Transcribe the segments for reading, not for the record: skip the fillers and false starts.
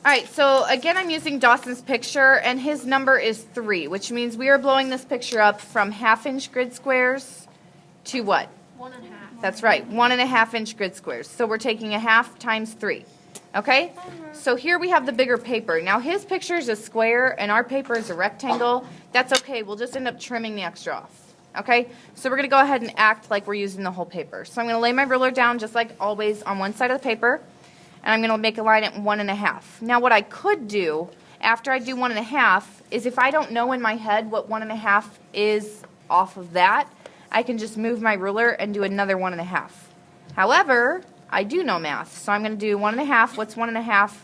All right, so again, I'm using Dawson's picture, and his number is 3, which means we are blowing this picture up from half-inch grid squares to what? 1.5. That's right, 1.5-inch grid squares. So we're taking a half times 3. Okay? So here we have the bigger paper. Now his picture is a square, and our paper is a rectangle. That's okay. We'll just end up trimming the extra off. Okay? So we're going to go ahead and act like we're using the whole paper. So I'm going to lay my ruler down just like always on one side of the paper. And I'm going to make a line at 1.5. Now what I could do after I do 1.5 is if I don't know in my head what 1.5 is off of that, I can just move my ruler and do another 1.5. However, I do know math, so I'm going to do 1.5. What's 1.5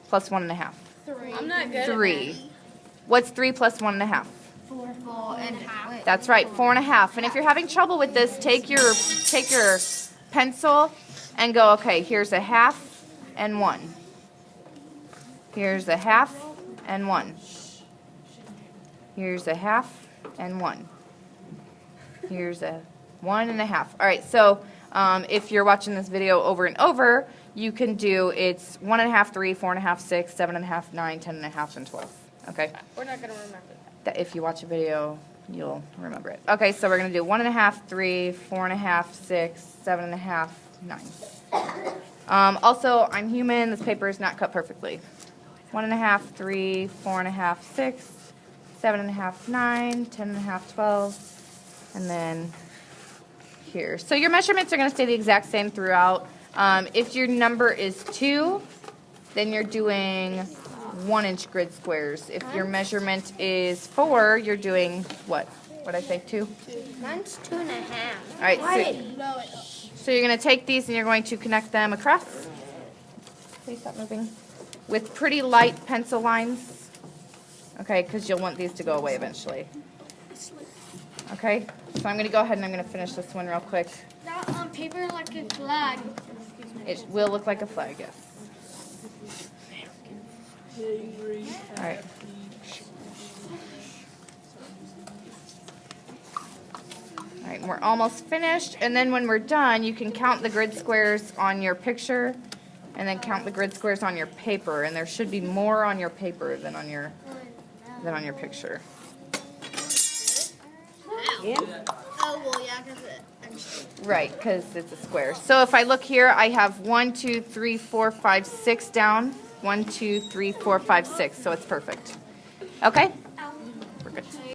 plus 1.5? 3. I'm not good 3. at What's 3 plus 1.5? 4.5. That's right, 4.5. And if you're having trouble with this, take your pencil and go, okay, here's a half and 1. Here's a half and 1. Here's a half and 1. Here's a 1.5. All right, so if you're watching this video over and over, you can do it's 1.5, 3, 4.5, 6, 7.5, 9, 10.5, and 12. Okay? We're not going to remember That if you watch a video, you'll remember it. Okay, so we're going to do 1.5, 3, 4.5, 6, 7.5, 9. Also, I'm human. This paper is not cut perfectly. 1.5, 3, 4.5, 6, 7.5, 9, 10.5, 12, and then here. So your measurements are going to stay the exact same throughout. If your number is 2, then you're doing 1-inch grid squares. If your measurement is 4, you're doing what? What did I say, 2? Mine's 2.5. All right, so you're going to take these and you're going to connect them across. Please stop moving. With pretty light pencil lines. Okay, because you'll want these to go away eventually. Okay, so I'm going to go ahead and I'm going to finish this one real quick. That on paper like a flag. It will look like a flag, yes. All right. All right, we're almost finished. And then when we're done, you can count the grid squares on your picture and then count the grid squares on your paper. And there should be more on your paper than on your picture. Yeah. Oh, well, yeah, because Right, because it's a square. So if I look here, I have 1, 2, 3, 4, 5, 6 down. 1, 2, 3, 4, 5, 6. So it's perfect. Okay?